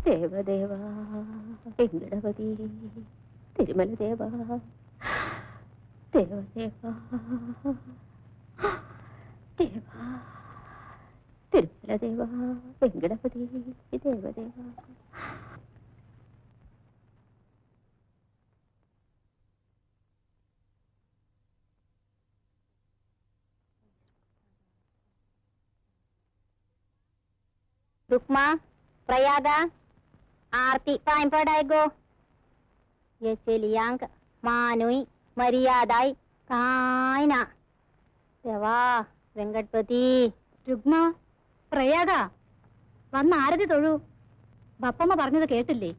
ദേവദേവ വെങ്കടപതി തിരുമല ദേവ ദേവദേവ ദേവ തിരുമല ദേവ വെങ്കടപതി ദേവദേവ. रुक्मा, प्रयागा, आरती time पर आएगो। ये चलियांक मानुई मर्यादाई कायना देवा वेंकटपति. रुक्मा, प्रयागा വന്ന ആരതി തൊഴു. ബപ്പമ്മ പറഞ്ഞത് കേട്ടില്ലേ?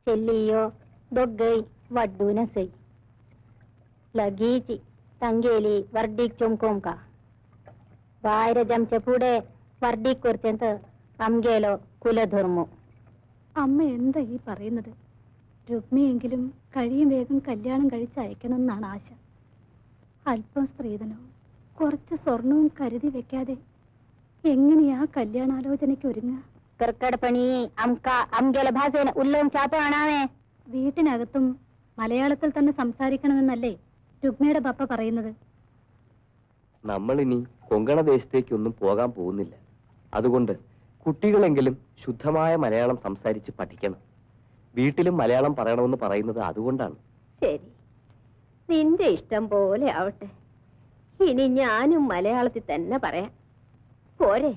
చెల్లియో దొగ్గై వడ్డూన సై लगीची तंगेली वर्डीक चुमकोंका वायर जमचे पुढे वर्डीक कुर्चंत അംഗേലോ കുലധർമ്മോ. അമ്മ എന്താ ഈ പറയുന്നത്? രുക്മിയെങ്കിലും കഴിയും വേഗം കല്യാണം കഴിച്ച് അയക്കണമെന്നാണ് ആശ. അല്പം സ്ത്രീധനവും കുറച്ച് സ്വർണവും കരുതി വെക്കാതെ എങ്ങനെയാ കല്യാണാലോചനയ്ക്ക് ഒരുങ്ങുക? കർക്കടപ്പണി അംഗേല ഭാഷേന ഉല്ലവും ചാപ്പാണാവേ. വീട്ടിനകത്തും മലയാളത്തിൽ തന്നെ സംസാരിക്കണമെന്നല്ലേ രുക്മിയുടെ പപ്പ പറയുന്നത്? നമ്മളിനി കൊങ്കണ ദേശത്തേക്കൊന്നും പോകാൻ പോകുന്നില്ല. അതുകൊണ്ട് കുട്ടികളെങ്കിലും ശുദ്ധമായ മലയാളം സംസാരിച്ച് പഠിക്കണം. വീട്ടിലും മലയാളം പറയണമെന്ന് പറയുന്നത് അതുകൊണ്ടാണ്. ശരി, നിന്റെ ഇഷ്ടം പോലെ ആവട്ടെ. ഇനി ഞാനും മലയാളത്തിൽ തന്നെ പറയാം, പോരെ?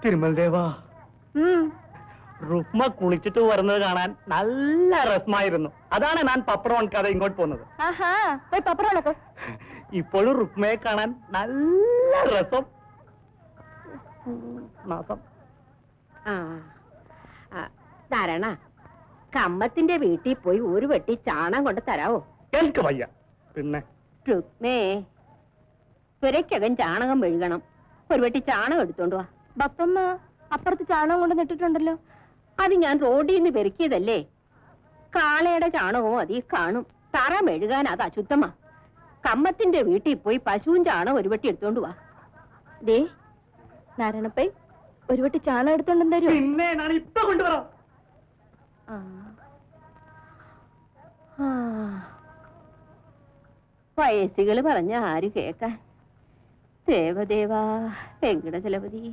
തിരുമൽദേവാ, റുക്മ കുളിച്ചിട്ട് വരുന്നത് കാണാൻ നല്ല രസമായിരുന്നു. അതാണ് ഞാൻ പപ്പടം ഉണക്കാതെ ഇങ്ങോട്ട് പോകുന്നത്. ഇപ്പോഴും റുക്മയെ കാണാൻ നല്ല രസം. ധാരണ കമ്മത്തിന്റെ വീട്ടിൽ പോയി ഒരു വെട്ടി ചാണം കൊണ്ട് തരാവോ? എനിക്ക് വയ്യ. പിന്നെ രുക്മേ, പുരയ്ക്കകം ചാണകം മെഴുകണം. ഒരു വെട്ടി ചാണകം എടുത്തോണ്ട് വാ. ബപ്പമ്മ അപ്പുറത്ത് ചാണകം കൊണ്ട് നിട്ടിട്ടുണ്ടല്ലോ. അത് ഞാൻ റോഡിൽ നിന്ന് പെരുക്കിയതല്ലേ. കാളയുടെ ചാണകവും അതിൽ കാണും. തറ മെഴുകാൻ അത് അശുദ്ധമാ. കമ്മത്തിന്റെ വീട്ടിൽ പോയി പശുവും ചാണകം ഒരു വെട്ടി എടുത്തോണ്ട് വാ. ദേ നാരായണപ്പൈ, ഒരു വെട്ടി ചാണകം എടുത്തോണ്ട് തരുമോ? പിന്നെ ഞാൻ ഇപ്പൊ കൊണ്ടുവരാം. വയസ്സുകൾ പറഞ്ഞ ആര് കേക്കാൻ? ദേവദേവാ വെങ്കടചലപതി.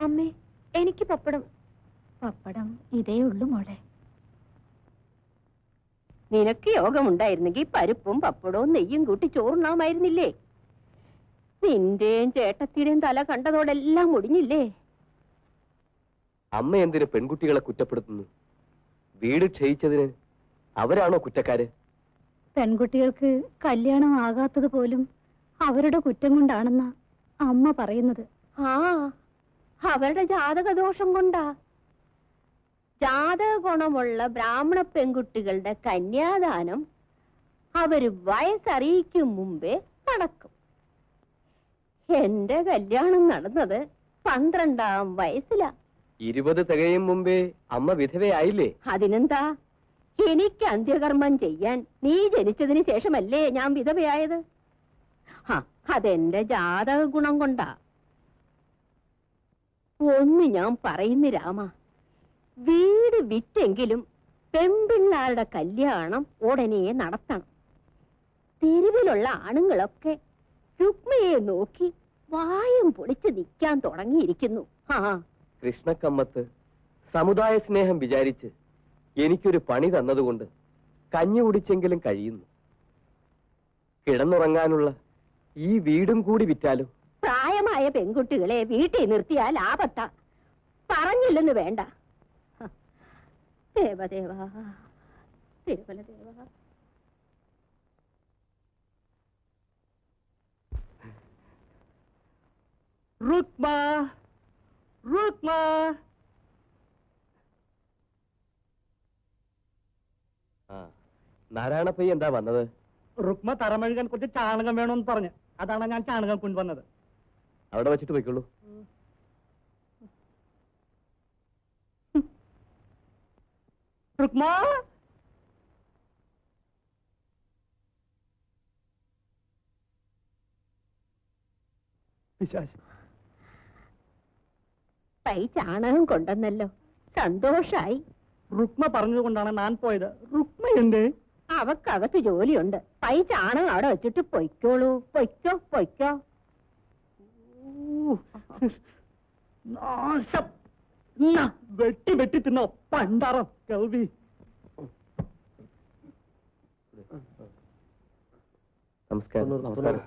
അമ്മേ, എനിക്ക് പപ്പടം. പപ്പടം ഇതേ ഉള്ളു മോളെ. നിനക്ക് യോഗമുണ്ടായിരുന്നെങ്കിൽ പരിപ്പും പപ്പടവും നെയ്യും കൂട്ടി ചോറുണ്ണാമായിരുന്നില്ലേ? നിന്റെയും ചേട്ടത്തിയുടെയും തല കണ്ടതോടെല്ലാം മുടിഞ്ഞില്ലേ? അമ്മ എന്തിന് പെൺകുട്ടികളെ കുറ്റപ്പെടുത്തുന്നു? വീട് ക്ഷയിച്ചതിന് അവരാണോ കുറ്റക്കാര്? പെൺകുട്ടികൾക്ക് കല്യാണം ആകാത്തത് പോലും അവരുടെ കുറ്റം കൊണ്ടാണെന്നാ അമ്മ പറയുന്നത്. അവരുടെ ജാതകദോഷം കൊണ്ടാ. ജാതക ഗുണമുള്ള ബ്രാഹ്മണ പെൺകുട്ടികളുടെ കന്യാദാനം അവര് വയസ്സറിയിക്കും മുമ്പേ നടക്കും. എന്റെ കല്യാണം നടന്നത് 12-ാം വയസ്സിലാ. 20 തികയും മുമ്പേ അമ്മ വിധവയായില്ലേ? അതിനെന്താ? എനിക്ക് അന്ത്യകർമ്മം ചെയ്യാൻ നീ ജനിച്ചതിന് ശേഷമല്ലേ ഞാൻ വിധവയായത്. അതെന്റെ ജാതക ഗുണം കൊണ്ടാ. ഒന്ന് ഞാൻ പറയുന്നു രാമ, വീട് വിറ്റെങ്കിലും പെൺപിള്ളാരുടെ കല്യാണം ഉടനെ നടത്തണം. തെരുവിലുള്ള ആണുങ്ങളൊക്കെ രുക്മയെ നോക്കി വായും പൊളിച്ച് നിൽക്കാൻ തുടങ്ങിയിരിക്കുന്നു. കൃഷ്ണക്കമ്മത്ത് സമുദായ സ്നേഹം വിചാരിച്ച് എനിക്കൊരു പണി തന്നതുകൊണ്ട് കഞ്ഞി കുടിച്ചെങ്കിലും കഴിയുന്നു. കിടന്നുറങ്ങാനുള്ള ഈ വീടും കൂടി വിറ്റാലും. പ്രായമായ പെൺകുട്ടികളെ വീട്ടിൽ നിർത്തിയാൽ ആപത്താ. പറഞ്ഞില്ലെന്ന് വേണ്ട. ദേവദേവ, തിരുമലദേവ. രുക്മ, രുക്മ. നാരായണപ്പയ്യ എന്താ വന്നത്? രുക്മ തറമഴുകാൻ കുറച്ച് ചാണകം വേണമെന്ന് പറഞ്ഞു. അതാണ് ഞാൻ ചാണകം കൊണ്ടുവന്നത്. അവിടെ വെച്ചിട്ട് പോയിക്കോളൂ. രുക്മ, പൈ ചാണകം കൊണ്ടെന്നല്ലോ, സന്തോഷായി. രുക്മ പറഞ്ഞതുകൊണ്ടാണ് ഞാൻ പോയത്. രുക്മ എന്തേ? അവക്കകത്ത് ജോലിയുണ്ട്. പൈ ചാണകം അവിടെ വെച്ചിട്ട് പൊയ്ക്കോളൂ. പൊയ്ക്കോ, പൊയ്ക്കോ. നാശം. നാ, വെട്ടി വെട്ടി തിന്നോ പണ്ടാറം കൽവി. നമസ്കാരം. നമസ്കാരം.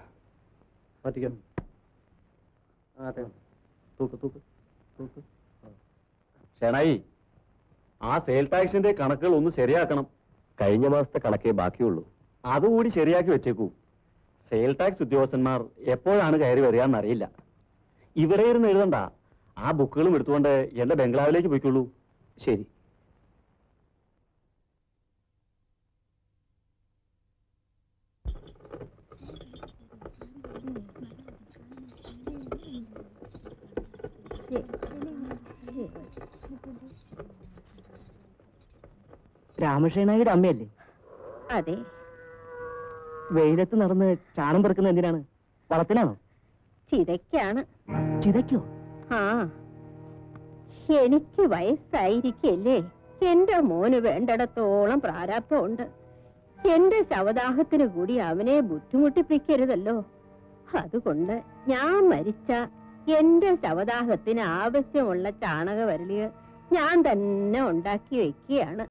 ഷേണായി, ആ സെയിൽ ടാക്സിന്റെ കണക്കുകൾ ഒന്ന് ശരിയാക്കണം. കഴിഞ്ഞ മാസത്തെ കണക്കേ ബാക്കിയുള്ളൂ. അതുകൂടി ശരിയാക്കി വെച്ചേക്കൂ. സെയിൽ ടാക്സ് ഉദ്യോഗസ്ഥന്മാർ എപ്പോഴാണ് കയറി വരികയെന്നറിയില്ല. ഇവിടെ ഇരുന്ന് എഴുതണ്ട, ആ ബുക്കുകളും എടുത്തുകൊണ്ട് എന്റെ ബംഗ്ലാവിലേക്ക് പോയിക്കോളൂ. ശരി. രാമഷേണായിയുടെ അമ്മയല്ലേ? അതെ. വെയിലത്ത് നടന്ന് ചാണം പെറുക്കുന്ന എന്തിനാണ്? വളത്തിനാണോ? ചിതയ്ക്കാണ്. ചിതയ്ക്കോ? ആ, എനിക്ക് വയസ്സായിരിക്കല്ലേ. എന്റെ മോന് വേണ്ടിടത്തോളം പ്രാരാബ്ധമുണ്ട്. എന്റെ ശവദാഹത്തിന് കൂടി അവനെ ബുദ്ധിമുട്ടിപ്പിക്കരുതല്ലോ. അതുകൊണ്ട് ഞാൻ മരിച്ച എന്റെ ശവദാഹത്തിന് ആവശ്യമുള്ള ചാണകവരളികൾ ഞാൻ തന്നെ ഉണ്ടാക്കി വെക്കുകയാണ്.